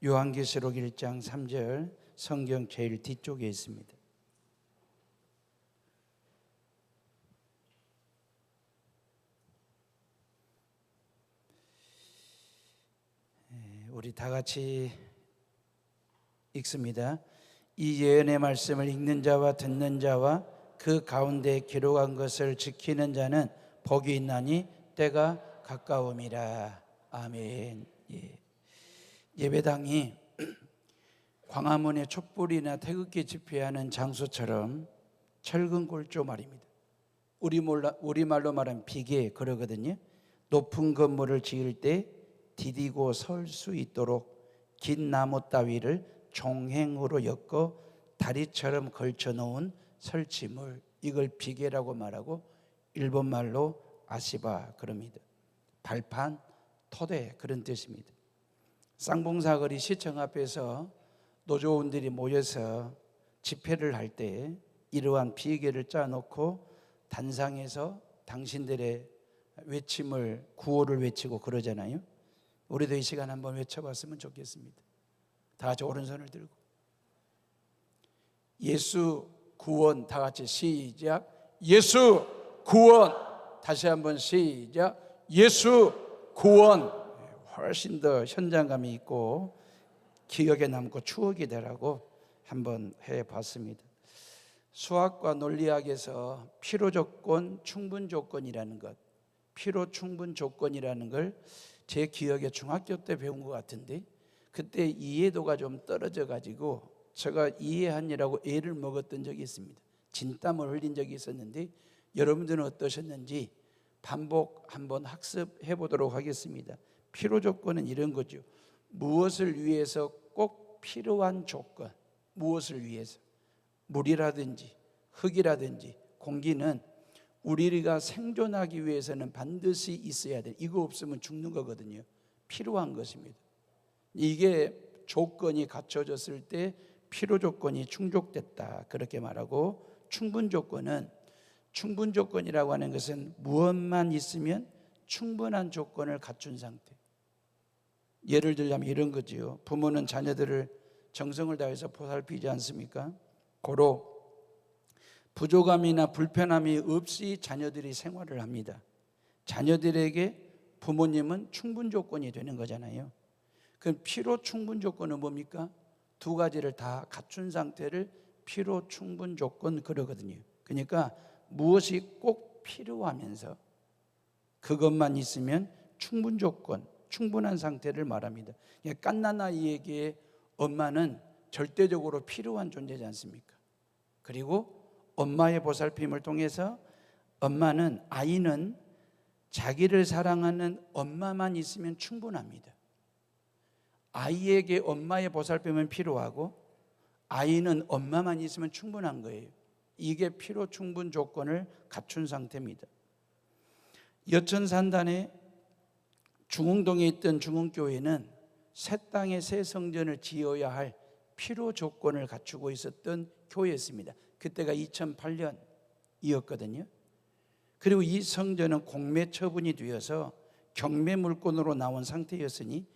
요한계시록 1장 3절 성경 제일 뒤쪽에 있습니다. 우리 다 같이 읽습니다. 이 예언의 말씀을 읽는 자와 듣는 자와 그 가운데 기록한 것을 지키는 자는 복이 있나니 때가 가까움이라. 아멘. 예배당이 광화문의 촛불이나 태극기 집회하는 장소처럼 철근 골조 말입니다. 우리말로 말하면 비계 그러거든요. 높은 건물을 지을 때 디디고 설 수 있도록 긴 나무 따위를 종행으로 엮어 다리처럼 걸쳐 놓은 설치물, 이걸 비계라고 말하고 일본말로 아시바 그럽니다. 발판, 토대 그런 뜻입니다. 쌍봉사거리 시청 앞에서 노조원들이 모여서 집회를 할 때 이러한 비계를 짜놓고 단상에서 당신들의 외침을, 구호를 외치고 그러잖아요. 우리도 이 시간 한번 외쳐봤으면 좋겠습니다. 다 같이 오른손을 들고 예수 구원, 다 같이 시작. 예수 구원. 다시 한번 시작. 예수 구원. 훨씬 더 현장감이 있고 기억에 남고 추억이 되라고 한번 해봤습니다. 수학과 논리학에서 필요조건, 충분조건이라는 것, 필요충분조건이라는 걸 제 기억에 중학교 때 배운 것 같은데 그때 이해도가 좀 떨어져 가지고 제가 이해하느라고 애를 먹었던 적이 있습니다. 진땀을 흘린 적이 있었는데 여러분들은 어떠셨는지 반복 한번 학습해 보도록 하겠습니다. 필요조건은 이런 거죠. 무엇을 위해서 꼭 필요한 조건, 무엇을 위해서, 물이라든지 흙이라든지 공기는 우리가 생존하기 위해서는 반드시 있어야 돼. 이거 없으면 죽는 거거든요. 필요한 것입니다. 이게 조건이 갖춰졌을 때 필요 조건이 충족됐다 그렇게 말하고, 충분 조건이라고 하는 것은 무엇만 있으면 충분한 조건을 갖춘 상태. 예를 들자면 이런 거지요. 부모는 자녀들을 정성을 다해서 보살피지 않습니까? 고로 부족함이나 불편함이 없이 자녀들이 생활을 합니다. 자녀들에게 부모님은 충분 조건이 되는 거잖아요. 그럼 필요 충분 조건은 뭡니까? 두 가지를 다 갖춘 상태를 필요 충분 조건 그러거든요. 그러니까 무엇이 꼭 필요하면서 그것만 있으면 충분 조건, 충분한 상태를 말합니다. 갓난 아이에게 엄마는 절대적으로 필요한 존재지 않습니까? 그리고 엄마의 보살핌을 통해서 아이는 자기를 사랑하는 엄마만 있으면 충분합니다. 아이에게 엄마의 보살핌은 필요하고 아이는 엄마만 있으면 충분한 거예요. 이게 필요 충분 조건을 갖춘 상태입니다. 여천산단에 중흥동에 있던 중흥교회는 새 땅에 새 성전을 지어야 할 필요 조건을 갖추고 있었던 교회였습니다. 그때가 2008년이었거든요. 그리고 이 성전은 공매 처분이 되어서 경매 물건으로 나온 상태였으니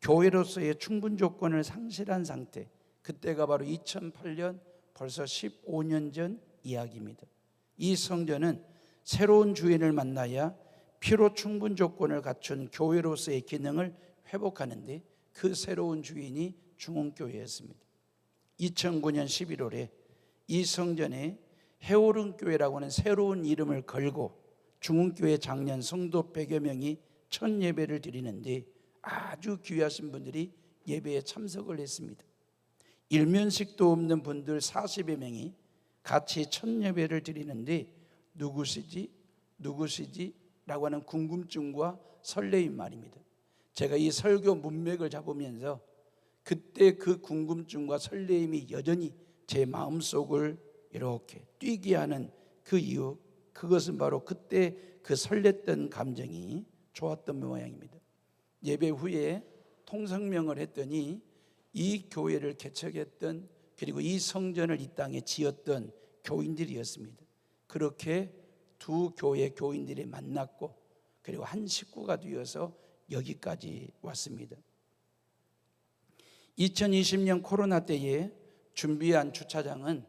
교회로서의 충분 조건을 상실한 상태, 그때가 바로 2008년, 벌써 15년 전 이야기입니다. 이 성전은 새로운 주인을 만나야 필요 충분 조건을 갖춘 교회로서의 기능을 회복하는데 그 새로운 주인이 중흥교회였습니다. 2009년 11월에 이 성전에 해오른교회라고 하는 새로운 이름을 걸고 중흥교회 장년 성도 100여 명이 첫 예배를 드리는데 아주 귀하신 분들이 예배에 참석을 했습니다. 일면식도 없는 분들 40여 명이 같이 첫 예배를 드리는데 누구시지 라고 하는 궁금증과 설레임 말입니다. 제가 이 설교 문맥을 잡으면서 그때 그 궁금증과 설레임이 여전히 제 마음속을 이렇게 뛰게 하는 그 이유, 그것은 바로 그때 그 설렜던 감정이 좋았던 모양입니다. 예배 후에 통성명을 했더니 이 교회를 개척했던, 그리고 이 성전을 이 땅에 지었던 교인들이었습니다. 그렇게 두 교회 교인들이 만났고 그리고 한 식구가 되어서 여기까지 왔습니다. 2020년 코로나 때에 준비한 주차장은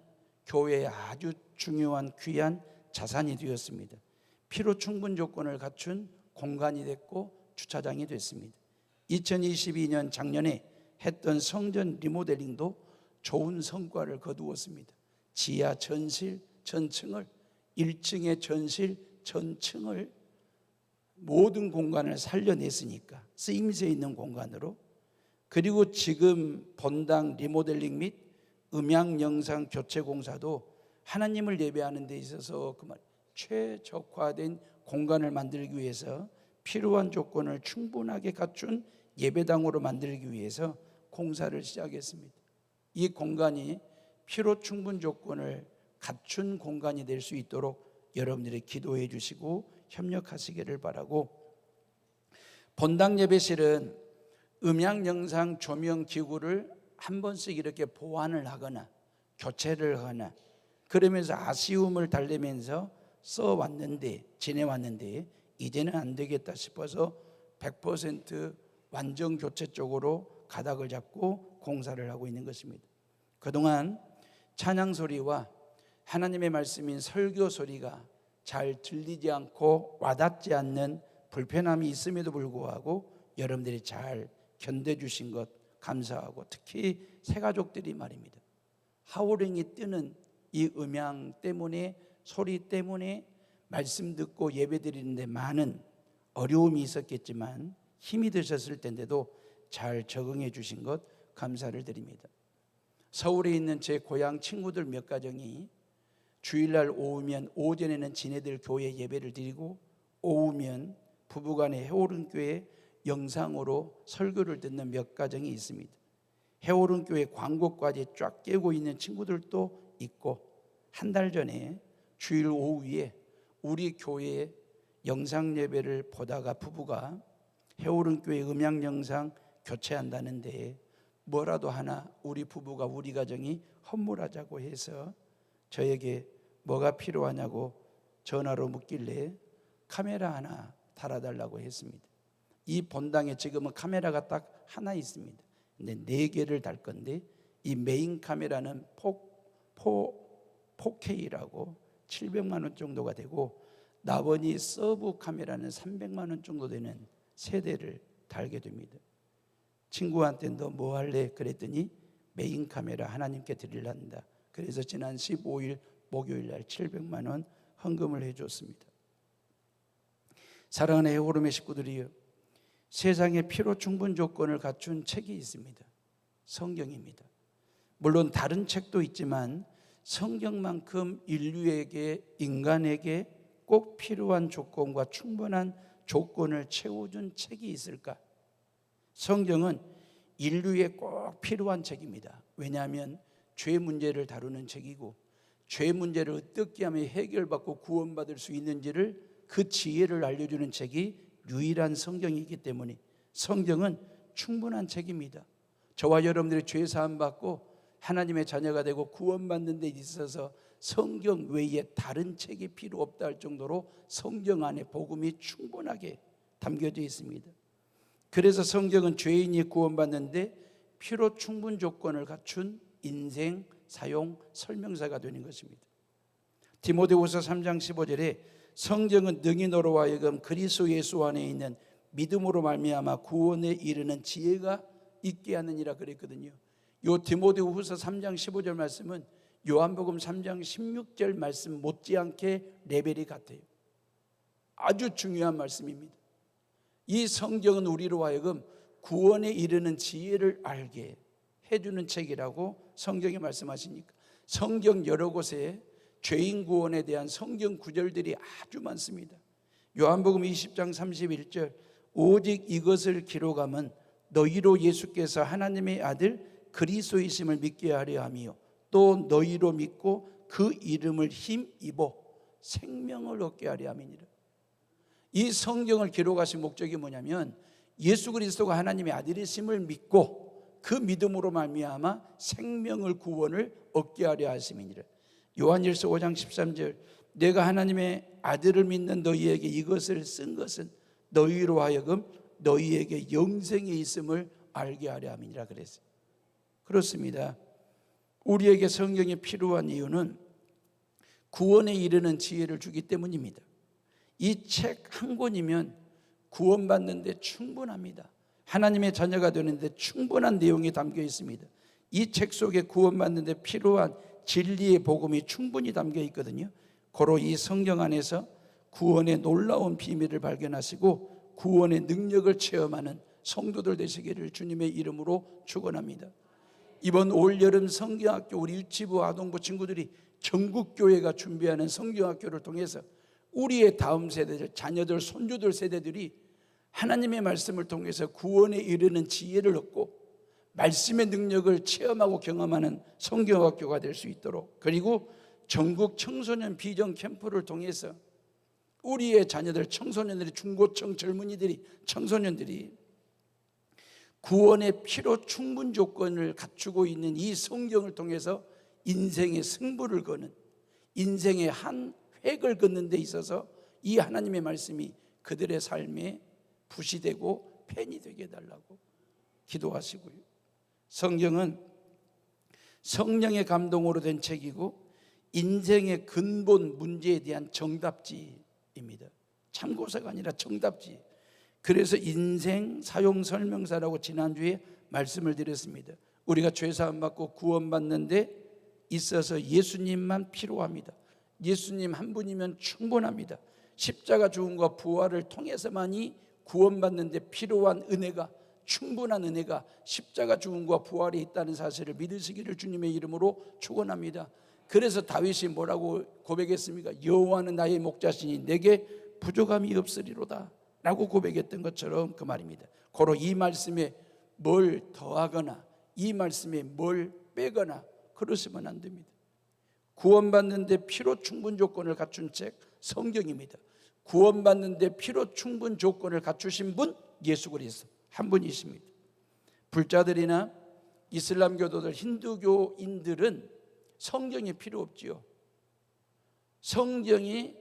교회의 아주 중요한 귀한 자산이 되었습니다. 필요 충분 조건을 갖춘 공간이 됐고 주차장이 됐습니다. 2022년 작년에 했던 성전 리모델링도 좋은 성과를 거두었습니다. 지하 전실 전층을 1층의 전실 전층을 모든 공간을 살려냈으니까 쓰임새 있는 공간으로, 그리고 지금 본당 리모델링 및 음향 영상 교체 공사도 하나님을 예배하는 데 있어서 최적화된 공간을 만들기 위해서 필요한 조건을 충분하게 갖춘 예배당으로 만들기 위해서 공사를 시작했습니다. 이 공간이 필요 충분 조건을 갖춘 공간이 될 수 있도록 여러분들이 기도해 주시고 협력하시기를 바라고, 본당 예배실은 음향 영상 조명 기구를 한 번씩 이렇게 보완을 하거나 교체를 하거나 그러면서 아쉬움을 달래면서 지내왔는데 이제는 안 되겠다 싶어서 100% 완전 교체 쪽으로 가닥을 잡고 공사를 하고 있는 것입니다. 그동안 찬양 소리와 하나님의 말씀인 설교 소리가 잘 들리지 않고 와닿지 않는 불편함이 있음에도 불구하고 여러분들이 잘 견뎌주신 것 감사하고, 특히 새가족들이 말입니다, 하우링이 뜨는 이 음향 때문에, 소리 때문에 말씀 듣고 예배 드리는데 많은 어려움이 있었겠지만 힘이 드셨을 텐데도 잘 적응해 주신 것 감사를 드립니다. 서울에 있는 제 고향 친구들 몇 가정이 주일날 오후면, 오전에는 지네들 교회 예배를 드리고 오후면 부부간에 해오른교회 영상으로 설교를 듣는 몇 가정이 있습니다. 해오른교회 광고까지 쫙 깨고 있는 친구들도 있고, 한 달 전에 주일 오후에 우리 교회에 영상 예배를 보다가 부부가 해오른교회 음향 영상 교체한다는데 뭐라도 하나 우리 부부가, 우리 가정이 헌물하자고 해서 저에게 뭐가 필요하냐고 전화로 묻길래 카메라 하나 달아달라고 했습니다. 이 본당에 지금은 카메라가 딱 하나 있습니다. 근데 4개를 달 건데 이 메인 카메라는 4K라고 700만 원 정도가 되고, 나머지 서브 카메라는 300만 원 정도 되는 세대를 달게 됩니다. 친구한테 너 뭐 할래? 그랬더니 메인 카메라 하나님께 드리란다. 그래서 지난 15일 목요일 날 700만 원 헌금을 해줬습니다. 사랑하는 해오름의 식구들이요, 세상에 필요 충분 조건을 갖춘 책이 있습니다. 성경입니다. 물론 다른 책도 있지만 성경만큼 인류에게, 인간에게 꼭 필요한 조건과 충분한 조건을 채워준 책이 있을까? 성경은 인류에 꼭 필요한 책입니다. 왜냐하면 죄 문제를 다루는 책이고, 죄 문제를 어떻게 하면 해결받고 구원받을 수 있는지를, 그 지혜를 알려주는 책이 유일한 성경이기 때문에 성경은 충분한 책입니다. 저와 여러분들이 죄 사함 받고 하나님의 자녀가 되고 구원받는 데 있어서 성경 외에 다른 책이 필요 없다 할 정도로 성경 안에 복음이 충분하게 담겨져 있습니다. 그래서 성경은 죄인이 구원받는데 필요 충분 조건을 갖춘 인생 사용 설명서가 되는 것입니다. 디모데후서 3장 15절에 성경은 능히 너로 하여금 그리스도 예수 안에 있는 믿음으로 말미암아 구원에 이르는 지혜가 있게 하느니라 그랬거든요. 요 디모데후서 3장 15절 말씀은 요한복음 3장 16절 말씀 못지않게 레벨이 같아요. 아주 중요한 말씀입니다. 이 성경은 우리로 하여금 구원에 이르는 지혜를 알게 해주는 책이라고 성경이 말씀하시니까, 성경 여러 곳에 죄인 구원에 대한 성경 구절들이 아주 많습니다. 요한복음 20장 31절 오직 이것을 기록함은 너희로 예수께서 하나님의 아들 그리스도이심을 믿게 하려 함이요 또 너희로 믿고 그 이름을 힘입어 생명을 얻게 하려 함이니라. 이 성경을 기록하신 목적이 뭐냐면 예수 그리스도가 하나님의 아들이심을 믿고 그 믿음으로 말미암아 생명을, 구원을 얻게 하려 하심이니라. 요한일서 5장 13절 내가 하나님의 아들을 믿는 너희에게 이것을 쓴 것은 너희로 하여금 너희에게 영생이 있음을 알게 하려 함이니라 그랬어요. 그렇습니다. 우리에게 성경이 필요한 이유는 구원에 이르는 지혜를 주기 때문입니다. 이 책 한 권이면 구원받는 데 충분합니다. 하나님의 자녀가 되는데 충분한 내용이 담겨 있습니다. 이 책 속에 구원받는 데 필요한 진리의 복음이 충분히 담겨 있거든요. 고로 이 성경 안에서 구원의 놀라운 비밀을 발견하시고 구원의 능력을 체험하는 성도들 되시기를 주님의 이름으로 축원합니다. 이번 올여름 성경학교 우리 유치부 아동부 친구들이 전국교회가 준비하는 성경학교를 통해서 우리의 다음 세대들, 자녀들, 손주들 세대들이 하나님의 말씀을 통해서 구원에 이르는 지혜를 얻고 말씀의 능력을 체험하고 경험하는 성경학교가 될 수 있도록, 그리고 전국 청소년 비전 캠프를 통해서 우리의 자녀들, 청소년들이, 중고청 젊은이들이, 청소년들이 구원의 필요 충분 조건을 갖추고 있는 이 성경을 통해서 인생의 승부를 거는, 인생의 한 획을 긋는 데 있어서 이 하나님의 말씀이 그들의 삶에 붓이 되고 펜이 되게 해달라고 기도하시고요. 성경은 성령의 감동으로 된 책이고 인생의 근본 문제에 대한 정답지입니다. 참고서가 아니라 정답지. 그래서 인생 사용 설명서라고 지난주에 말씀을 드렸습니다. 우리가 죄사함 받고 구원받는 데 있어서 예수님만 필요합니다. 예수님 한 분이면 충분합니다. 십자가 죽음과 부활을 통해서만이 구원받는 데 필요한 은혜가, 충분한 은혜가 십자가 죽음과 부활이 있다는 사실을 믿으시기를 주님의 이름으로 축원합니다. 그래서 다윗이 뭐라고 고백했습니까? 여호와는 나의 목자시니 내게 부족함이 없으리로다 라고 고백했던 것처럼 그 말입니다. 고로 이 말씀에 뭘 더하거나 이 말씀에 뭘 빼거나 그러시면 안 됩니다. 구원받는 데 필요 충분 조건을 갖춘 책 성경입니다. 구원받는 데 필요 충분 조건을 갖추신 분 예수 그리스도 한 분이십니다. 불자들이나 이슬람교도들, 힌두교인들은 성경이 필요 없지요. 성경이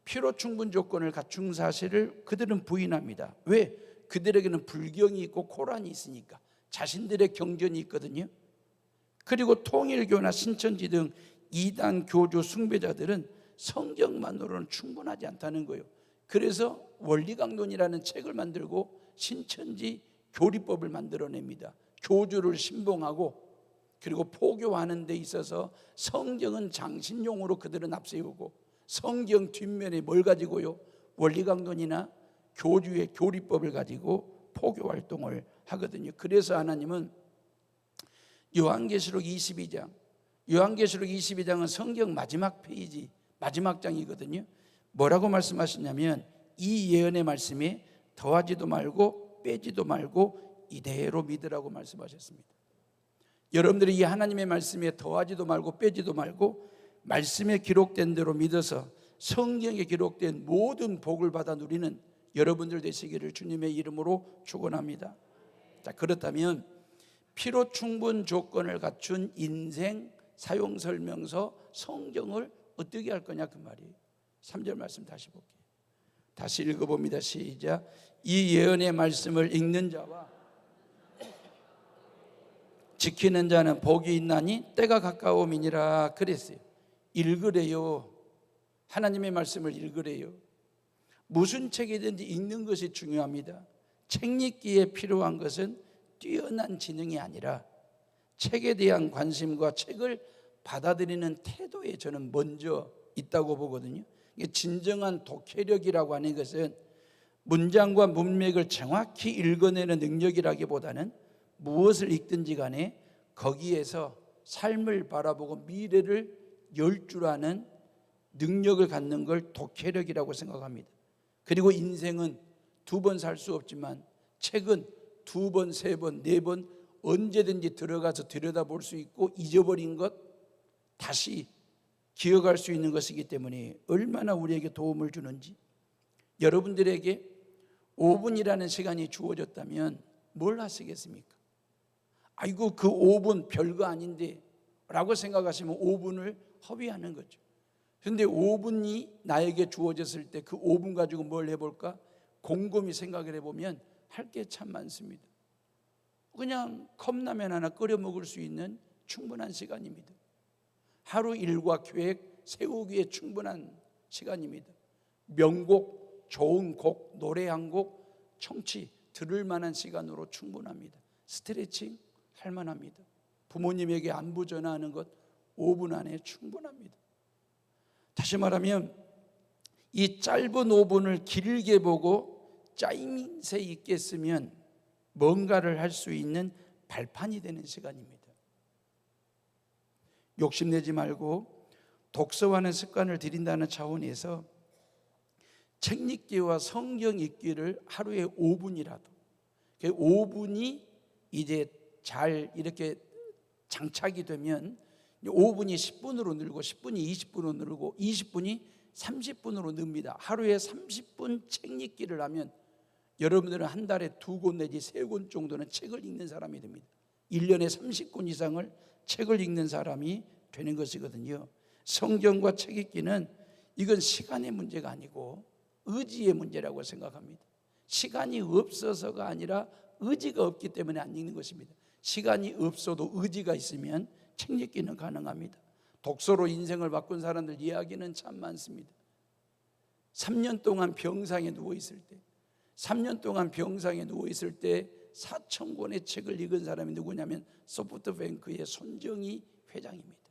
필요 충분 조건을 갖춘 사실을 그들은 부인합니다. 왜? 그들에게는 불경이 있고 코란이 있으니까. 자신들의 경전이 있거든요. 그리고 통일교나 신천지 등 이단 교주 숭배자들은 성경만으로는 충분하지 않다는 거예요. 그래서 원리강론이라는 책을 만들고 신천지 교리법을 만들어냅니다. 교주를 신봉하고 그리고 포교하는 데 있어서 성경은 장신용으로 그들은 앞세우고 성경 뒷면에 뭘 가지고요? 원리강론이나 교주의 교리법을 가지고 포교 활동을 하거든요. 그래서 하나님은 요한계시록 22장은 성경 마지막 페이지, 마지막 장이거든요. 뭐라고 말씀하시냐면 이 예언의 말씀에 더하지도 말고 빼지도 말고 이대로 믿으라고 말씀하셨습니다. 여러분들이 이 하나님의 말씀에 더하지도 말고 빼지도 말고 말씀에 기록된 대로 믿어서 성경에 기록된 모든 복을 받아 누리는 여러분들 되시기를 주님의 이름으로 축원합니다. 자, 그렇다면 필요 충분 조건을 갖춘 인생 사용 설명서 성경을 어떻게 할 거냐 그 말이에요. 3절 말씀 다시 볼게요. 다시 읽어봅니다. 시작. 이 예언의 말씀을 읽는 자와 지키는 자는 복이 있나니 때가 가까움이니라 그랬어요. 읽으래요. 하나님의 말씀을 읽으래요. 무슨 책이든지 읽는 것이 중요합니다. 책 읽기에 필요한 것은 뛰어난 지능이 아니라 책에 대한 관심과 책을 받아들이는 태도에 저는 먼저 있다고 보거든요. 진정한 독해력이라고 하는 것은 문장과 문맥을 정확히 읽어내는 능력이라기보다는 무엇을 읽든지 간에 거기에서 삶을 바라보고 미래를 열 줄 아는 능력을 갖는 걸 독해력이라고 생각합니다. 그리고 인생은 두 번 살 수 없지만 책은 두 번, 세 번, 네 번 언제든지 들어가서 들여다볼 수 있고 잊어버린 것 다시 기억할 수 있는 것이기 때문에 얼마나 우리에게 도움을 주는지. 여러분들에게 5분이라는 시간이 주어졌다면 뭘 하시겠습니까? 아이고 그 5분 별거 아닌데 라고 생각하시면 5분을 허비하는 거죠. 그런데 5분이 나에게 주어졌을 때 그 5분 가지고 뭘 해볼까? 곰곰이 생각을 해보면 할 게 참 많습니다. 그냥 컵라면 하나 끓여 먹을 수 있는 충분한 시간입니다. 하루 일과 계획 세우기에 충분한 시간입니다. 명곡, 좋은 곡, 노래 한 곡, 청취 들을 만한 시간으로 충분합니다. 스트레칭 할 만합니다. 부모님에게 안부 전화하는 것 5분 안에 충분합니다. 다시 말하면 이 짧은 5분을 길게 보고 짜임새 있게 쓰면 뭔가를 할 수 있는 발판이 되는 시간입니다. 욕심내지 말고 독서하는 습관을 들인다는 차원에서 책 읽기와 성경 읽기를 하루에 5분이라도, 5분이 이제 잘 이렇게 장착이 되면 5분이 10분으로 늘고 10분이 20분으로 늘고 20분이 30분으로 늡니다. 하루에 30분 책 읽기를 하면 여러분들은 한 달에 2권 내지 3권 정도는 책을 읽는 사람이 됩니다. 1년에 30권 이상을 책을 읽는 사람이 되는 것이거든요. 성경과 책 읽기는 이건 시간의 문제가 아니고 의지의 문제라고 생각합니다. 시간이 없어서가 아니라 의지가 없기 때문에 안 읽는 것입니다. 시간이 없어도 의지가 있으면 책 읽기는 가능합니다. 독서로 인생을 바꾼 사람들 이야기는 참 많습니다. 3년 동안 병상에 누워있을 때 4,000권의 책을 읽은 사람이 누구냐면 소프트뱅크의 손정희 회장입니다.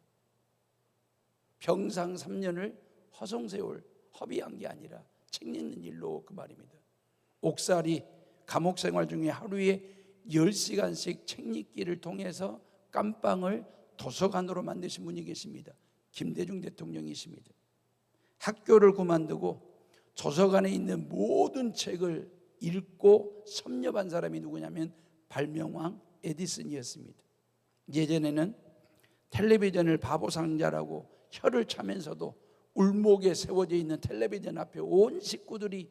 병상 3년을 허송세월 허비한 게 아니라 책 읽는 일로 그 말입니다. 옥살이 감옥 생활 중에 하루에 10시간씩 책 읽기를 통해서 깜빵을 도서관으로 만드신 분이 계십니다. 김대중 대통령이십니다. 학교를 그만두고 도서관에 있는 모든 책을 읽고 섭렵한 사람이 누구냐면 발명왕 에디슨이었습니다. 예전에는 텔레비전을 바보상자라고 혀를 차면서도 울목에 세워져 있는 텔레비전 앞에 온 식구들이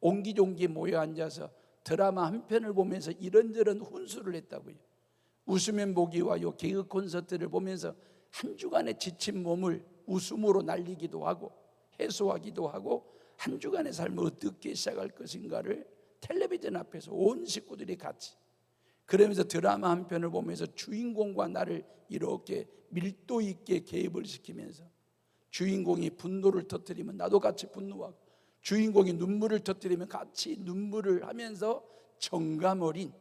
옹기종기 모여 앉아서 드라마 한 편을 보면서 이런저런 훈수를 했다고요. 웃으면 보기와 요 개그 콘서트를 보면서 한 주간의 지친 몸을 웃음으로 날리기도 하고 해소하기도 하고 한 주간의 삶을 어떻게 시작할 것인가를 텔레비전 앞에서 온 식구들이 같이 그러면서 드라마 한 편을 보면서 주인공과 나를 이렇게 밀도 있게 개입을 시키면서 주인공이 분노를 터뜨리면 나도 같이 분노하고 주인공이 눈물을 터뜨리면 같이 눈물을 하면서 정감 어린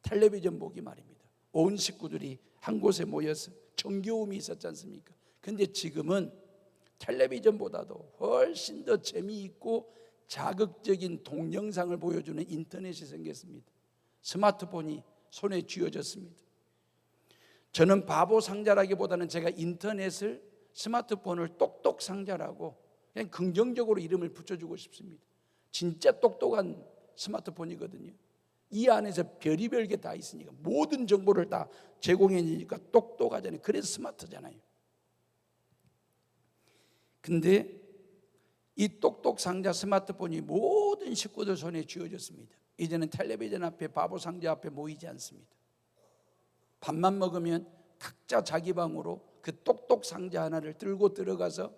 텔레비전 보기 말입니다. 온 식구들이 한 곳에 모여서 정겨움이 있었지 않습니까? 근데 지금은 텔레비전보다도 훨씬 더 재미있고 자극적인 동영상을 보여주는 인터넷이 생겼습니다. 스마트폰이 손에 쥐어졌습니다. 저는 바보 상자라기보다는 제가 인터넷을 스마트폰을 똑똑 상자라고 그냥 긍정적으로 이름을 붙여주고 싶습니다. 진짜 똑똑한 스마트폰이거든요. 이 안에서 별의별 게 다 있으니까 모든 정보를 다 제공해 주니까 똑똑하잖아요. 그래서 스마트잖아요. 근데 이 똑똑 상자 스마트폰이 모든 식구들 손에 쥐어졌습니다. 이제는 텔레비전 앞에 바보 상자 앞에 모이지 않습니다. 밥만 먹으면 각자 자기 방으로 그 똑똑 상자 하나를 들고 들어가서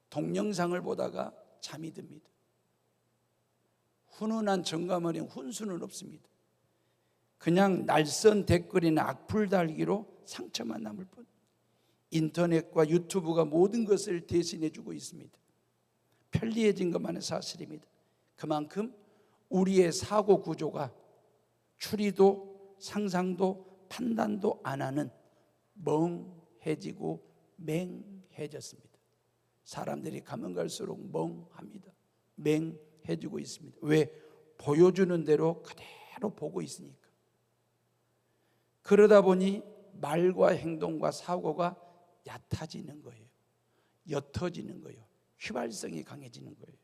동영상을 보다가 잠이 듭니다. 훈훈한 정감 어린 훈수는 없습니다. 그냥 날선 댓글이나 악플 달기로 상처만 남을 뿐. 인터넷과 유튜브가 모든 것을 대신해 주고 있습니다. 편리해진 것만은 사실입니다. 그만큼 우리의 사고 구조가 추리도 상상도 판단도 안 하는 멍해지고 맹해졌습니다. 사람들이 가면 갈수록 멍합니다. 맹해지고 있습니다. 왜? 보여주는 대로 그대로 보고 있으니까. 그러다 보니 말과 행동과 사고가 얕아지는 거예요. 옅어지는 거예요. 휘발성이 강해지는 거예요.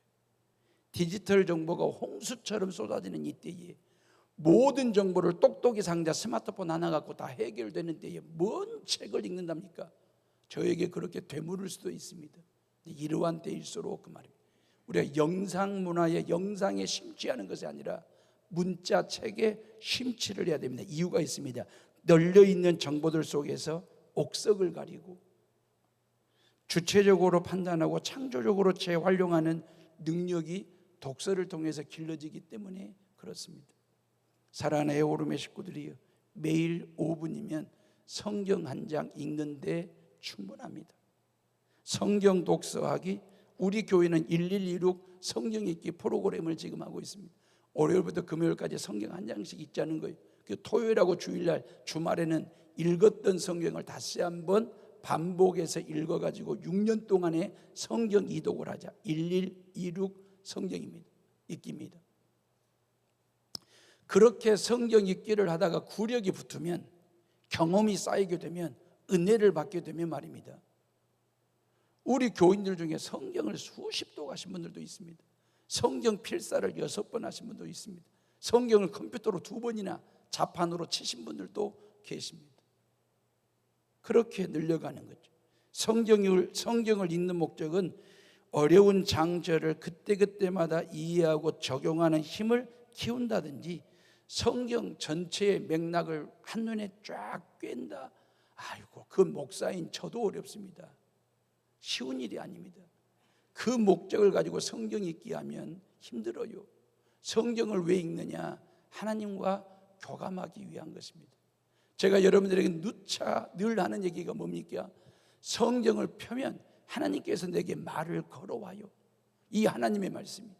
디지털 정보가 홍수처럼 쏟아지는 이때에 모든 정보를 똑똑이 상자 스마트폰 하나 갖고 다 해결되는 때에 뭔 책을 읽는답니까? 저에게 그렇게 되물을 수도 있습니다. 이러한 때일수록 그 말입니다. 우리가 영상 문화에 영상에 심취하는 것이 아니라 문자 책에 심취를 해야 됩니다. 이유가 있습니다. 널려있는 정보들 속에서 옥석을 가리고 주체적으로 판단하고 창조적으로 재활용하는 능력이 독서를 통해서 길러지기 때문에 그렇습니다. 사랑하는 애오름의 식구들이요, 매일 5분이면 성경 한 장 읽는데 충분합니다. 성경 독서하기, 우리 교회는 1126 성경 읽기 프로그램을 지금 하고 있습니다. 월요일부터 금요일까지 성경 한 장씩 읽자는 거예요. 그 토요일하고 주일날, 주말에는 읽었던 성경을 다시 한번 반복해서 읽어가지고 6년 동안의 성경 이독을 하자. 1126 성경입니다. 읽기입니다. 그렇게 성경 읽기를 하다가 구력이 붙으면, 경험이 쌓이게 되면, 은혜를 받게 되면 말입니다, 우리 교인들 중에 성경을 수십 도 하신 분들도 있습니다. 성경 필사를 6번 하신 분도 있습니다. 성경을 컴퓨터로 2번이나 자판으로 치신 분들도 계십니다. 그렇게 늘려가는 거죠. 성경을 읽는 목적은 어려운 장절을 그때그때마다 이해하고 적용하는 힘을 키운다든지, 성경 전체의 맥락을 한눈에 쫙 꿰는다, 아이고, 그 목사인 저도 어렵습니다. 쉬운 일이 아닙니다. 그 목적을 가지고 성경 읽기 하면 힘들어요. 성경을 왜 읽느냐? 하나님과 교감하기 위한 것입니다. 제가 여러분들에게 누차 늘 하는 얘기가 뭡니까? 성경을 펴면 하나님께서 내게 말을 걸어와요. 이 하나님의 말씀이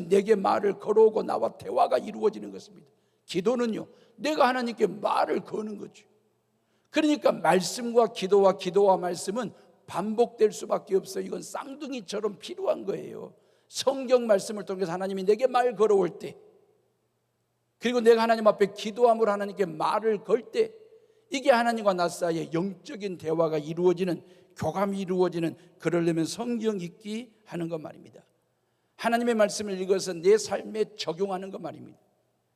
내게 말을 걸어오고 나와 대화가 이루어지는 것입니다. 기도는요, 내가 하나님께 말을 거는 거죠. 그러니까 말씀과 기도와 말씀은 반복될 수밖에 없어요. 이건 쌍둥이처럼 필요한 거예요. 성경 말씀을 통해서 하나님이 내게 말 걸어올 때, 그리고 내가 하나님 앞에 기도함으로 하나님께 말을 걸 때, 이게 하나님과 나 사이에 영적인 대화가 이루어지는, 교감이 이루어지는, 그러려면 성경 읽기 하는 것 말입니다. 하나님의 말씀을 읽어서 내 삶에 적용하는 것 말입니다.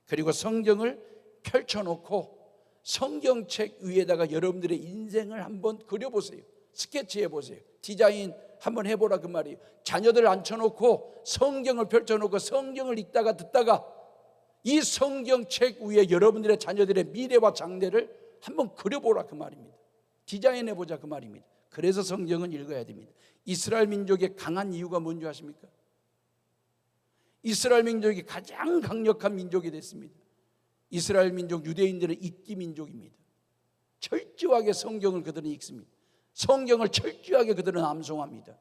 그리고 성경을 펼쳐놓고 성경책 위에다가 여러분들의 인생을 한번 그려보세요. 스케치해보세요. 디자인 한번 해보라 그 말이에요. 자녀들 앉혀놓고 성경을 펼쳐놓고 성경을 읽다가 듣다가 이 성경책 위에 여러분들의 자녀들의 미래와 장래를 한번 그려보라 그 말입니다. 디자인해보자 그 말입니다. 그래서 성경은 읽어야 됩니다. 이스라엘 민족의 강한 이유가 뭔지 아십니까? 이스라엘 민족이 가장 강력한 민족이 됐습니다. 이스라엘 민족, 유대인들은 읽기 민족입니다. 철저하게 성경을 그들은 읽습니다. 성경을 철저하게 그들은 암송합니다.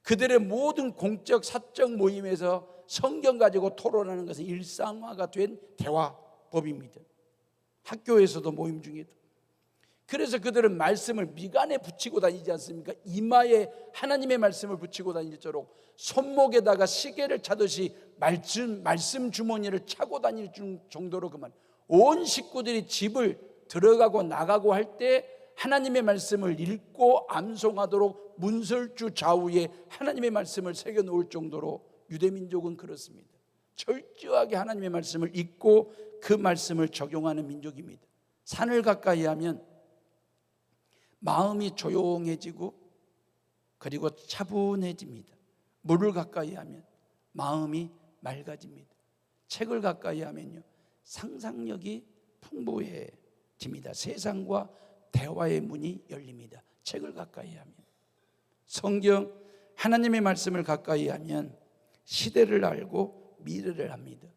그들의 모든 공적 사적 모임에서 성경 가지고 토론하는 것은 일상화가 된 대화법입니다. 학교에서도 모임 중에도. 그래서 그들은 말씀을 미간에 붙이고 다니지 않습니까? 이마에 하나님의 말씀을 붙이고 다닐수록 손목에다가 시계를 차듯이 말씀 주머니를 차고 다닐 정도로 그만, 온 식구들이 집을 들어가고 나가고 할 때 하나님의 말씀을 읽고 암송하도록 문설주 좌우에 하나님의 말씀을 새겨 놓을 정도로 유대민족은 그렇습니다. 철저하게 하나님의 말씀을 읽고 그 말씀을 적용하는 민족입니다. 산을 가까이 하면 마음이 조용해지고 그리고 차분해집니다. 물을 가까이 하면 마음이 맑아집니다. 책을 가까이 하면요, 상상력이 풍부해집니다. 세상과 대화의 문이 열립니다. 책을 가까이 하면. 성경 하나님의 말씀을 가까이 하면 시대를 알고 미래를 합니다.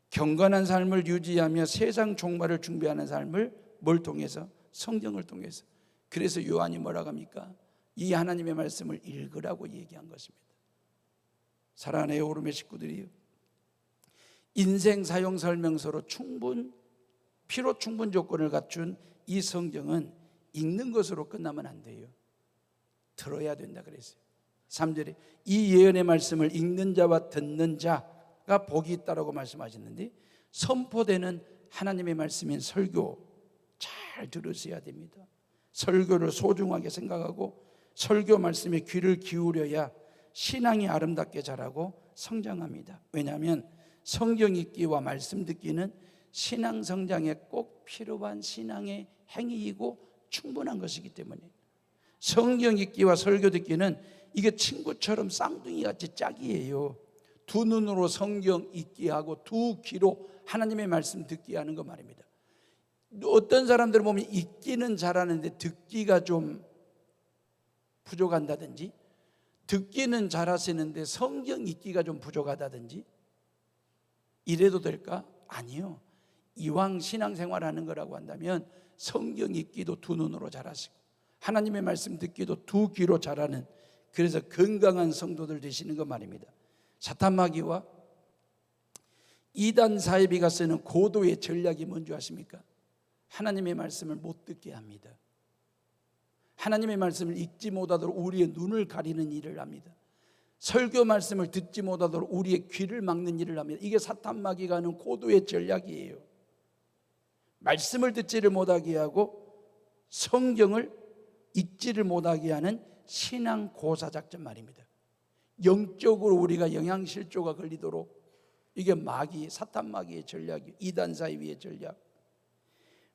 경건한 삶을 유지하며 세상 종말을 준비하는 삶을 뭘 통해서? 성경을 통해서. 그래서 요한이 뭐라고 합니까? 이 하나님의 말씀을 읽으라고 얘기한 것입니다. 사랑하는 애오름의 식구들이요, 인생 사용 설명서로 필요 충분 조건을 갖춘 이 성경은 읽는 것으로 끝나면 안 돼요. 들어야 된다 그랬어요. 3절에 이 예언의 말씀을 읽는 자와 듣는 자가 복이 있다라고 말씀하셨는데, 선포되는 하나님의 말씀인 설교 잘 들으셔야 됩니다. 설교를 소중하게 생각하고 설교 말씀에 귀를 기울여야 신앙이 아름답게 자라고 성장합니다. 왜냐하면 성경 읽기와 말씀 듣기는 신앙 성장에 꼭 필요한 신앙의 행위이고 충분한 것이기 때문에, 성경 읽기와 설교 듣기는 이게 친구처럼 쌍둥이같이 짝이에요. 두 눈으로 성경 읽기 하고 두 귀로 하나님의 말씀 듣기 하는 거 말입니다. 어떤 사람들을 보면 읽기는 잘하는데 듣기가 좀 부족한다든지, 듣기는 잘하시는데 성경 읽기가 좀 부족하다든지, 이래도 될까? 아니요. 이왕 신앙생활하는 거라고 한다면 성경 읽기도 두 눈으로 잘하시고 하나님의 말씀 듣기도 두 귀로 잘하는, 그래서 건강한 성도들 되시는 것 말입니다. 사탄마귀와 이단 사이비가 쓰는 고도의 전략이 뭔지 아십니까? 하나님의 말씀을 못 듣게 합니다. 하나님의 말씀을 읽지 못하도록 우리의 눈을 가리는 일을 합니다. 설교 말씀을 듣지 못하도록 우리의 귀를 막는 일을 합니다. 이게 사탄마귀가 하는 고도의 전략이에요. 말씀을 듣지를 못하게 하고 성경을 읽지를 못하게 하는 신앙 고사작전 말입니다. 영적으로 우리가 영양실조가 걸리도록, 이게 사탄마귀의 전략이에요. 이단사이비의 전략.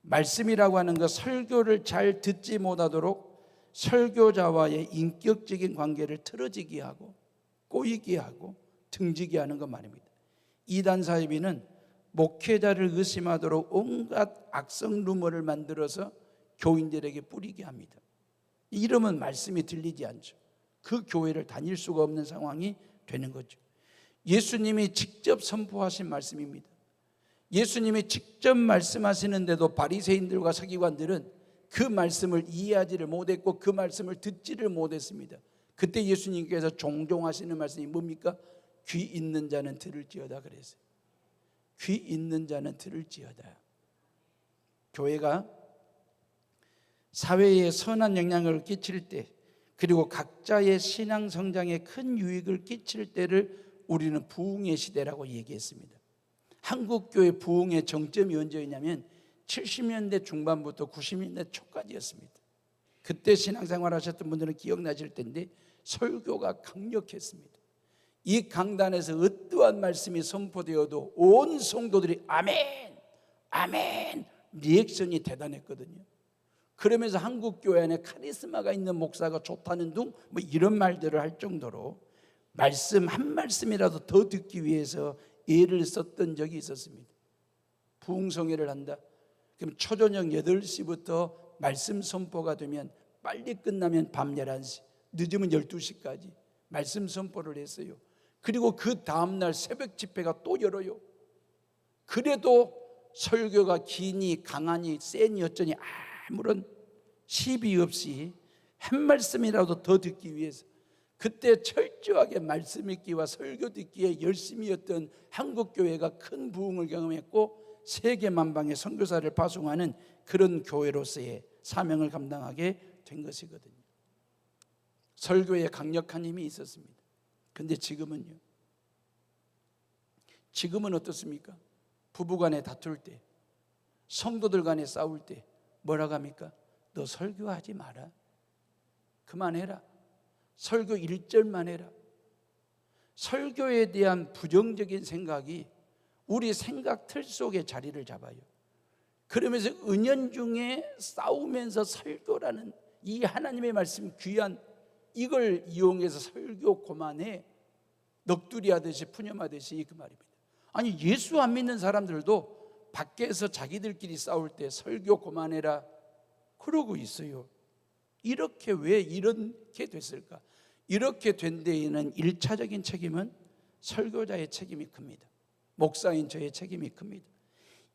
말씀이라고 하는 것, 설교를 잘 듣지 못하도록 설교자와의 인격적인 관계를 틀어지게 하고 꼬이게 하고 등지게 하는 것 말입니다. 이단사이비는 목회자를 의심하도록 온갖 악성 루머를 만들어서 교인들에게 뿌리게 합니다. 이러면 말씀이 들리지 않죠. 그 교회를 다닐 수가 없는 상황이 되는 거죠. 예수님이 직접 선포하신 말씀입니다. 예수님이 직접 말씀하시는데도 바리새인들과 서기관들은 그 말씀을 이해하지를 못했고 그 말씀을 듣지를 못했습니다. 그때 예수님께서 종종 하시는 말씀이 뭡니까? 귀 있는 자는 들을지어다 그랬어요. 귀 있는 자는 들을지어다. 교회가 사회에 선한 영향을 끼칠 때, 그리고 각자의 신앙 성장에 큰 유익을 끼칠 때를 우리는 부흥의 시대라고 얘기했습니다. 한국교회 부흥의 정점이 언제였냐면 70년대 중반부터 90년대 초까지였습니다. 그때 신앙생활 하셨던 분들은 기억나실 텐데 설교가 강력했습니다. 이 강단에서 어떠한 말씀이 선포되어도 온 성도들이 아멘, 아멘 리액션이 대단했거든요. 그러면서 한국교회 안에 카리스마가 있는 목사가 좋다는 둥 뭐 이런 말들을 할 정도로 말씀 한 말씀이라도 더 듣기 위해서 애를 썼던 적이 있었습니다. 부흥성회를 한다. 그럼 초저녁 8시부터 말씀 선포가 되면 빨리 끝나면 밤 11시, 늦으면 12시까지 말씀 선포를 했어요. 그리고 그 다음날 새벽 집회가 또 열어요. 그래도 설교가 기니 강하니 세니 어쩌니 아무런 시비 없이 한 말씀이라도 더 듣기 위해서 그때 철저하게 말씀 읽기와 설교 듣기에 열심이었던 한국교회가 큰 부흥을 경험했고 세계 만방의 선교사를 파송하는 그런 교회로서의 사명을 감당하게 된 것이거든요. 설교에 강력한 힘이 있었습니다. 그런데 지금은요? 지금은 어떻습니까? 부부간에 다툴 때, 성도들 간에 싸울 때 뭐라고 합니까? 너 설교하지 마라. 그만해라. 설교 1절만 해라. 설교에 대한 부정적인 생각이 우리 생각 틀 속에 자리를 잡아요. 그러면서 은연중에 싸우면서 설교라는 이 하나님의 말씀 귀한 이걸 이용해서 설교 그만해 넋두리 하듯이 푸념하듯이 그 말입니다. 아니 예수 안 믿는 사람들도 밖에서 자기들끼리 싸울 때 설교 그만해라 그러고 있어요. 이렇게 왜 이렇게 됐을까? 이렇게 된 데에는 1차적인 책임은 설교자의 책임이 큽니다. 목사인 저의 책임이 큽니다.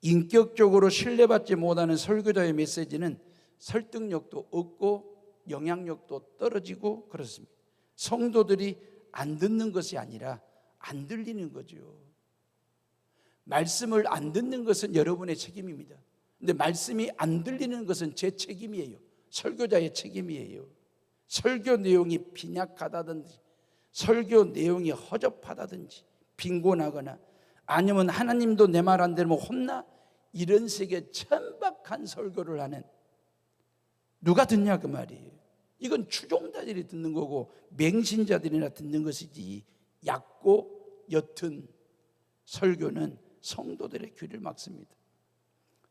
인격적으로 신뢰받지 못하는 설교자의 메시지는 설득력도 없고 영향력도 떨어지고 그렇습니다. 성도들이 안 듣는 것이 아니라 안 들리는 거죠. 말씀을 안 듣는 것은 여러분의 책임입니다. 근데 말씀이 안 들리는 것은 제 책임이에요. 설교자의 책임이에요. 설교 내용이 빈약하다든지 설교 내용이 허접하다든지 빈곤하거나 아니면 하나님도 내 말 안 들으면 혼나 이런 식의 천박한 설교를 하는 누가 듣냐 그 말이에요. 이건 추종자들이 듣는 거고 맹신자들이나 듣는 것이지 얕고 옅은 설교는 성도들의 귀를 막습니다.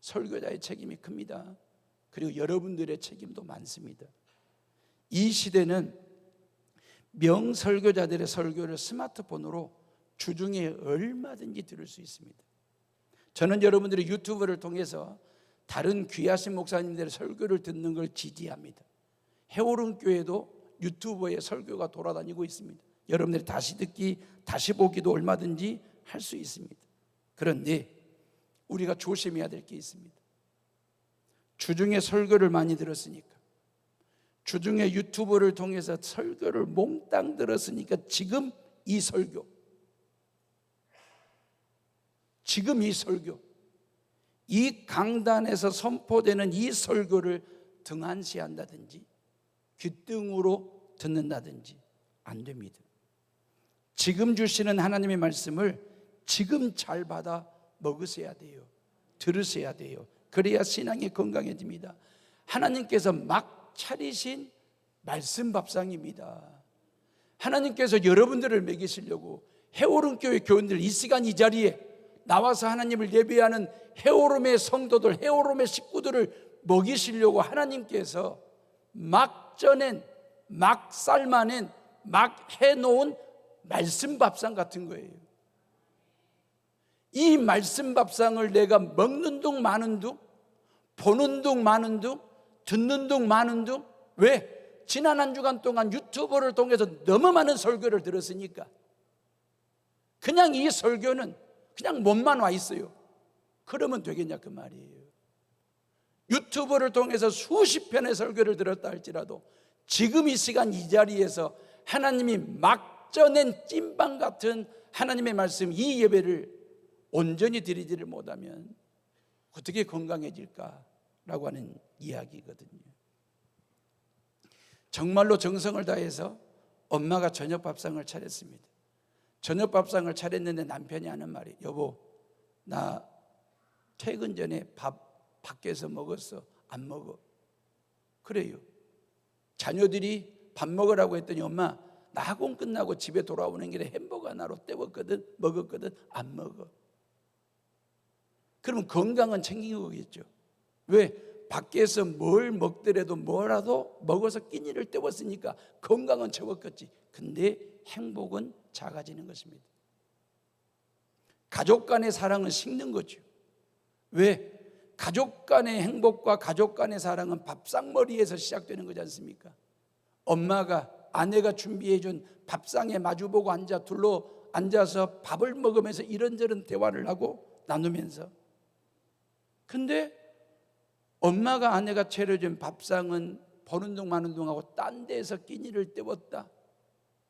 설교자의 책임이 큽니다. 그리고 여러분들의 책임도 많습니다. 이 시대는 명설교자들의 설교를 스마트폰으로 주중에 얼마든지 들을 수 있습니다. 저는 여러분들의 유튜브를 통해서 다른 귀하신 목사님들의 설교를 듣는 걸 지지합니다. 해오른교회도 유튜브에 설교가 돌아다니고 있습니다. 여러분들이 다시 듣기, 다시 보기도 얼마든지 할 수 있습니다. 그런데 우리가 조심해야 될 게 있습니다. 주중에 설교를 많이 들었으니까, 주중에 유튜브를 통해서 설교를 몽땅 들었으니까 지금 이 설교, 이 강단에서 선포되는 이 설교를 등한시한다든지 귓등으로 듣는다든지 안 됩니다. 지금 주시는 하나님의 말씀을 지금 잘 받아 먹으셔야 돼요. 들으셔야 돼요. 그래야 신앙이 건강해집니다. 하나님께서 막 차리신 말씀 밥상입니다. 하나님께서 여러분들을 먹이시려고 해오름 교회 교인들 이 시간 이 자리에 나와서 하나님을 예배하는 해오름의 성도들, 해오름의 식구들을 먹이시려고 하나님께서 막 쪄낸, 막 삶아낸, 막 해놓은 말씀 밥상 같은 거예요. 이 말씀 밥상을 내가 먹는 둥 마는 둥, 보는 둥 마는 둥, 듣는 둥 마는 둥. 왜? 지난 한 주간 동안 유튜브를 통해서 너무 많은 설교를 들었으니까 그냥 이 설교는 그냥 몸만 와 있어요. 그러면 되겠냐 그 말이에요. 유튜브를 통해서 수십 편의 설교를 들었다 할지라도 지금 이 시간 이 자리에서 하나님이 막 쪄낸 찐빵 같은 하나님의 말씀, 이 예배를 온전히 드리지를 못하면 어떻게 건강해질까라고 하는 이야기거든요. 정말로 정성을 다해서 엄마가 저녁 밥상을 차렸습니다. 저녁 밥상을 차렸는데 남편이 하는 말이, 여보, 나 퇴근 전에 밥 밖에서 먹었어. 안 먹어. 그래요. 자녀들이 밥 먹으라고 했더니 엄마, 나 학원 끝나고 집에 돌아오는 길에 햄버거 하나로 때웠거든, 먹었거든. 안 먹어. 그러면 건강은 챙긴 거겠죠. 왜? 밖에서 뭘 먹더라도 뭐라도 먹어서 끼니를 때웠으니까 건강은 적었겠지. 근데 행복은 작아지는 것입니다. 가족 간의 사랑은 식는 거죠. 왜? 가족 간의 행복과 가족 간의 사랑은 밥상머리에서 시작되는 거지 않습니까? 엄마가, 아내가 준비해준 밥상에 마주보고 앉아서 밥을 먹으면서 이런저런 대화를 하고 나누면서, 근데 엄마가, 아내가 차려준 밥상은 보는 둥 마는 둥 하고 딴 데에서 끼니를 때웠다.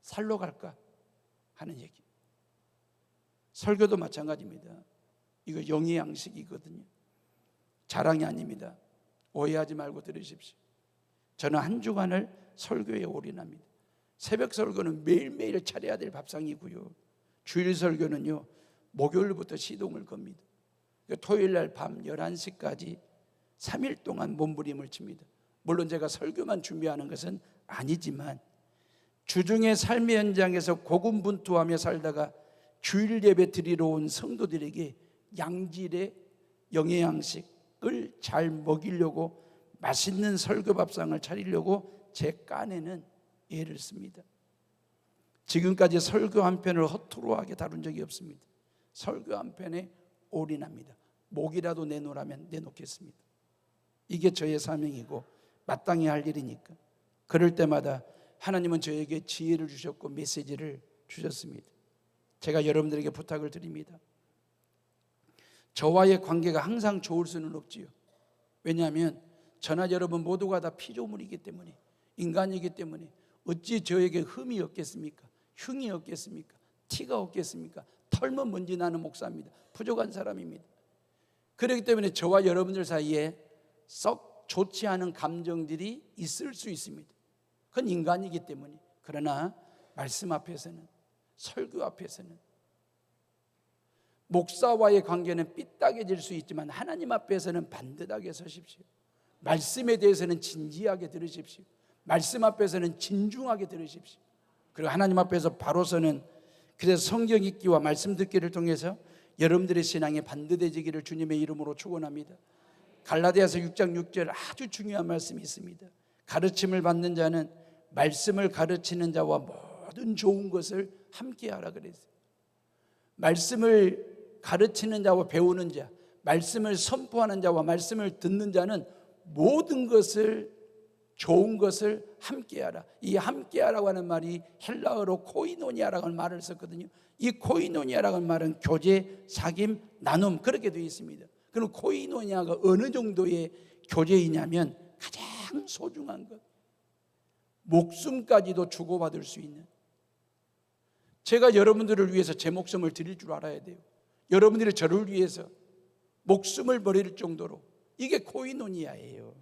살로 갈까 하는 얘기. 설교도 마찬가지입니다. 이거 영의 양식이거든요. 자랑이 아닙니다. 오해하지 말고 들으십시오. 저는 한 주간을 설교에 올인합니다. 새벽 설교는 매일매일 차려야 될 밥상이고요. 주일 설교는요, 목요일부터 시동을 겁니다. 토요일날 밤 11시까지 3일 동안 몸부림을 칩니다. 물론 제가 설교만 준비하는 것은 아니지만 주중에 삶의 현장에서 고군분투하며 살다가 주일 예배 드리러 온 성도들에게 양질의 영의 양식을 잘 먹이려고 맛있는 설교 밥상을 차리려고 제 깐에는 애를 씁니다. 지금까지 설교 한 편을 허투루하게 다룬 적이 없습니다. 설교 한 편에 올인합니다. 목이라도 내놓으라면 내놓겠습니다. 이게 저의 사명이고 마땅히 할 일이니까. 그럴 때마다 하나님은 저에게 지혜를 주셨고 메시지를 주셨습니다. 제가 여러분들에게 부탁을 드립니다. 저와의 관계가 항상 좋을 수는 없지요. 왜냐하면 저나 여러분 모두가 다 피조물이기 때문에, 인간이기 때문에 어찌 저에게 흠이 없겠습니까? 흉이 없겠습니까? 티가 없겠습니까? 털면 먼지 나는 목사입니다. 부족한 사람입니다. 그렇기 때문에 저와 여러분들 사이에 썩 좋지 않은 감정들이 있을 수 있습니다. 그건 인간이기 때문에. 그러나 말씀 앞에서는, 설교 앞에서는, 목사와의 관계는 삐딱해질 수 있지만 하나님 앞에서는 반듯하게 서십시오. 말씀에 대해서는 진지하게 들으십시오. 말씀 앞에서는 진중하게 들으십시오. 그리고 하나님 앞에서 바로 서는, 그래서 성경 읽기와 말씀 듣기를 통해서 여러분들의 신앙이 반듯해지기를 주님의 이름으로 축원합니다. 갈라디아서 6장 6절 아주 중요한 말씀이 있습니다. 가르침을 받는 자는 말씀을 가르치는 자와 모든 좋은 것을 함께 하라 그랬어요. 말씀을 가르치는 자와 배우는 자, 말씀을 선포하는 자와 말씀을 듣는 자는 모든 것을 좋은 것을 함께하라. 이 함께하라고 하는 말이 헬라어로 코이노니아라고 하는 말을 썼거든요. 이 코이노니아라고 하는 말은 교제, 사귐, 나눔 그렇게 되어 있습니다. 그럼 코이노니아가 어느 정도의 교제이냐면 가장 소중한 것, 목숨까지도 주고받을 수 있는, 제가 여러분들을 위해서 제 목숨을 드릴 줄 알아야 돼요. 여러분들이 저를 위해서 목숨을 버릴 정도로, 이게 코이노니아예요.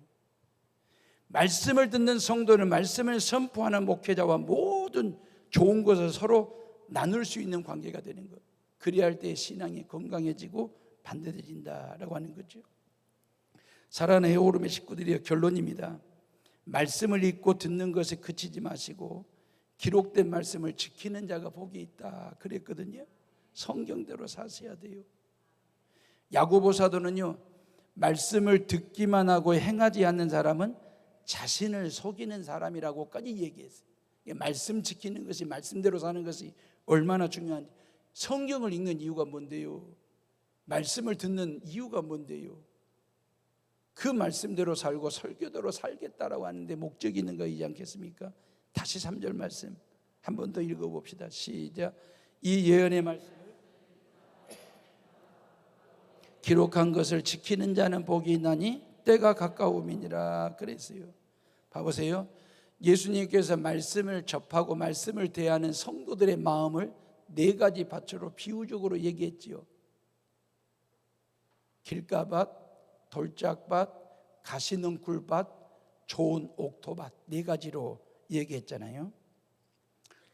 말씀을 듣는 성도는 말씀을 선포하는 목회자와 모든 좋은 것을 서로 나눌 수 있는 관계가 되는 것. 그리할 할 때 신앙이 건강해지고 반듯해진다라고 하는 거죠. 사랑하는 에오름의 식구들이여, 결론입니다. 말씀을 읽고 듣는 것에 그치지 마시고 기록된 말씀을 지키는 자가 복이 있다 그랬거든요. 성경대로 사셔야 돼요. 야고보 사도는요, 말씀을 듣기만 하고 행하지 않는 사람은 자신을 속이는 사람이라고까지 얘기했어요. 말씀 지키는 것이, 말씀대로 사는 것이 얼마나 중요한지. 성경을 읽는 이유가 뭔데요? 말씀을 듣는 이유가 뭔데요? 그 말씀대로 살고 설교대로 살겠다라고 하는데 목적이 있는 거이지 않겠습니까? 다시 3절 말씀 한 번 더 읽어봅시다. 시작. 이 예언의 말씀을 기록한 것을 지키는 자는 복이 있나니 때가 가까움이니라 그랬어요. 봐보세요. 예수님께서 말씀을 접하고 말씀을 대하는 성도들의 마음을 4가지 밭으로 비유적으로 얘기했지요. 길가밭, 돌짝밭, 가시넝굴밭, 좋은 옥토밭, 4가지로 얘기했잖아요.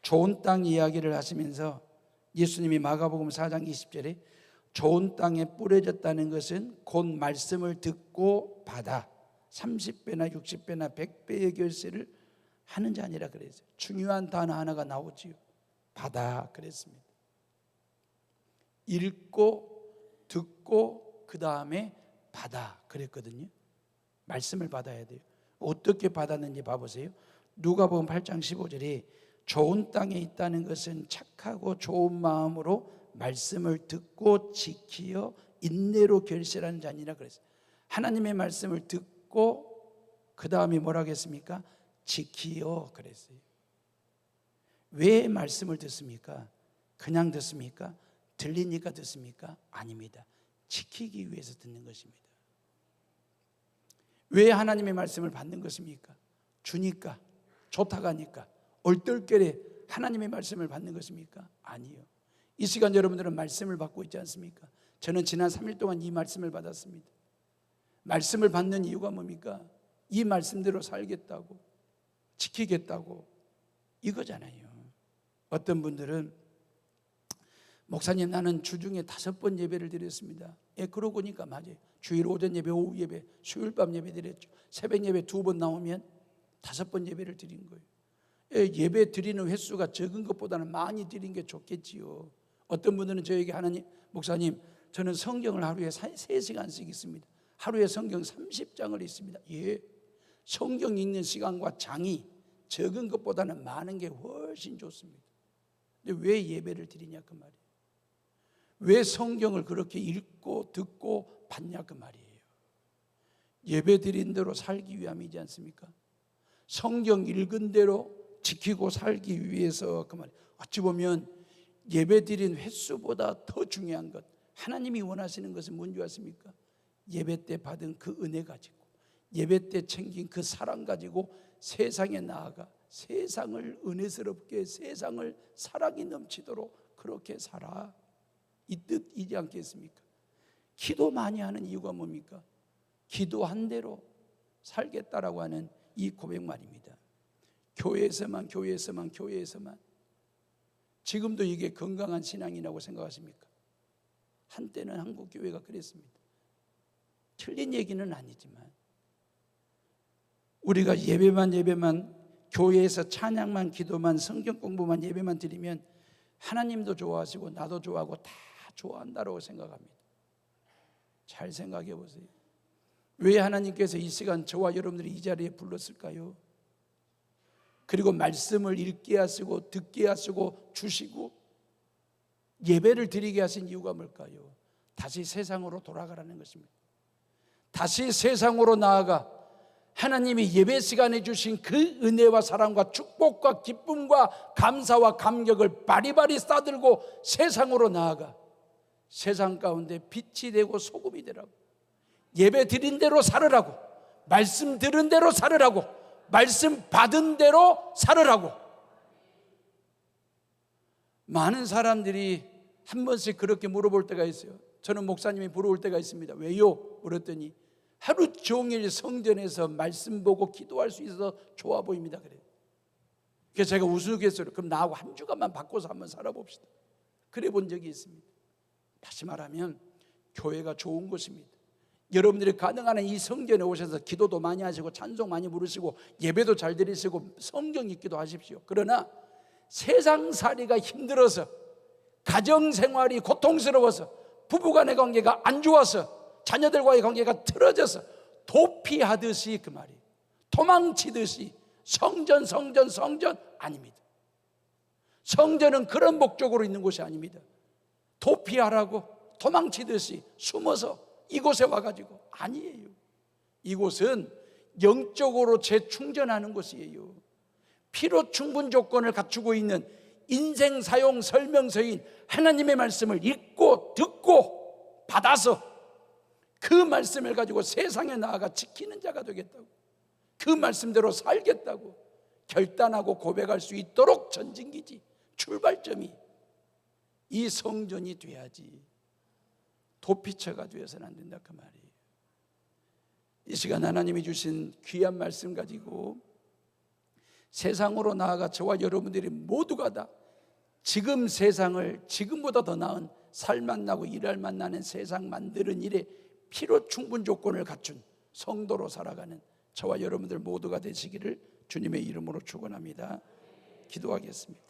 좋은 땅 이야기를 하시면서 예수님이 마가복음 4장 20절에 좋은 땅에 뿌려졌다는 것은 곧 말씀을 듣고 받아 30배나 60배나 100배의 결실을 하는 자 아니라 그랬어요. 중요한 단어 하나가 나오지요. 받아 그랬습니다. 읽고 듣고 그 다음에 받아 그랬거든요. 말씀을 받아야 돼요. 어떻게 받았는지 봐보세요. 누가복음 8장 15절에 좋은 땅에 있다는 것은 착하고 좋은 마음으로 말씀을 듣고 지키어 인내로 결실하는 자니라 그랬어요. 하나님의 말씀을 듣고 그 다음에 뭐라고 했습니까? 지키어 그랬어요. 왜 말씀을 듣습니까? 그냥 듣습니까? 들리니까 듣습니까? 아닙니다. 지키기 위해서 듣는 것입니다. 왜 하나님의 말씀을 받는 것입니까? 주니까, 좋다고 하니까, 얼떨결에 하나님의 말씀을 받는 것입니까? 아니요. 이 시간 여러분들은 말씀을 받고 있지 않습니까? 저는 지난 3일 동안 이 말씀을 받았습니다. 말씀을 받는 이유가 뭡니까? 이 말씀대로 살겠다고, 지키겠다고, 이거잖아요. 어떤 분들은 목사님 나는 주중에 5번 예배를 드렸습니다. 그러고 보니까 맞아요. 주일 오전 예배, 오후 예배, 수요일 밤 예배 드렸죠. 새벽 예배 2번 나오면 5번 예배를 드린 거예요. 예배 드리는 횟수가 적은 것보다는 많이 드린 게 좋겠지요. 어떤 분들은 저에게 하나님, 목사님 저는 성경을 하루에 3시간씩 읽습니다. 하루에 성경 30장을 읽습니다. 예, 성경 읽는 시간과 장이 적은 것보다는 많은 게 훨씬 좋습니다. 근데 왜 예배를 드리냐 그 말이에요. 왜 성경을 그렇게 읽고 듣고 받냐 그 말이에요. 예배 드린 대로 살기 위함이지 않습니까? 성경 읽은 대로 지키고 살기 위해서 그 말이에요. 어찌 보면 예배 드린 횟수보다 더 중요한 것, 하나님이 원하시는 것은 뭔지 아십니까? 예배 때 받은 그 은혜 가지고, 예배 때 챙긴 그 사랑 가지고 세상에 나아가 세상을 은혜스럽게, 세상을 사랑이 넘치도록 그렇게 살아, 이 뜻이지 않겠습니까? 기도 많이 하는 이유가 뭡니까? 기도한 대로 살겠다라고 하는 이 고백 말입니다. 교회에서만 지금도 이게 건강한 신앙이라고 생각하십니까? 한때는 한국 교회가 그랬습니다. 틀린 얘기는 아니지만 우리가 예배만 교회에서 찬양만, 기도만, 성경 공부만, 예배만 드리면 하나님도 좋아하시고 나도 좋아하고 다 좋아한다고 생각합니다. 잘 생각해 보세요. 왜 하나님께서 이 시간 저와 여러분들이 이 자리에 불렀을까요? 그리고 말씀을 읽게 하시고 듣게 하시고 주시고 예배를 드리게 하신 이유가 뭘까요? 다시 세상으로 돌아가라는 것입니다. 다시 세상으로 나아가 하나님이 예배 시간에 주신 그 은혜와 사랑과 축복과 기쁨과 감사와 감격을 바리바리 싸들고 세상으로 나아가 세상 가운데 빛이 되고 소금이 되라고, 예배 드린 대로 살으라고, 말씀 들은 대로 살으라고, 말씀 받은 대로 살으라고. 많은 사람들이 한 번씩 그렇게 물어볼 때가 있어요. 저는 목사님이 물어볼 때가 있습니다. 왜요? 물었더니 하루 종일 성전에서 말씀 보고 기도할 수 있어서 좋아 보입니다. 그래요. 그래서 제가 우스갯소리로 그럼 나하고 한 주간만 바꿔서 한번 살아봅시다. 그래 본 적이 있습니다. 다시 말하면 교회가 좋은 곳입니다. 여러분들이 가능한 한 이 성전에 오셔서 기도도 많이 하시고 찬송 많이 부르시고 예배도 잘 드리시고 성경 읽기도 하십시오. 그러나 세상살이가 힘들어서, 가정생활이 고통스러워서, 부부간의 관계가 안 좋아서, 자녀들과의 관계가 틀어져서 도피하듯이, 그 말이 도망치듯이 성전 아닙니다. 성전은 그런 목적으로 있는 곳이 아닙니다. 도피하라고 도망치듯이 숨어서 이곳에 와가지고, 아니에요. 이곳은 영적으로 재충전하는 곳이에요. 피로 충분 조건을 갖추고 있는 인생 사용 설명서인 하나님의 말씀을 읽고 듣고 받아서 그 말씀을 가지고 세상에 나아가 지키는 자가 되겠다고, 그 말씀대로 살겠다고 결단하고 고백할 수 있도록 전진기지, 출발점이 이 성전이 돼야지 도피처가 되어서는 안 된다, 그 말이에요. 이 시간 하나님이 주신 귀한 말씀 가지고 세상으로 나아가 저와 여러분들이 모두가 다 지금 세상을 지금보다 더 나은 살만 나고 일할 만 나는 세상 만드는 일에 피로 충분 조건을 갖춘 성도로 살아가는 저와 여러분들 모두가 되시기를 주님의 이름으로 축원합니다. 기도하겠습니다.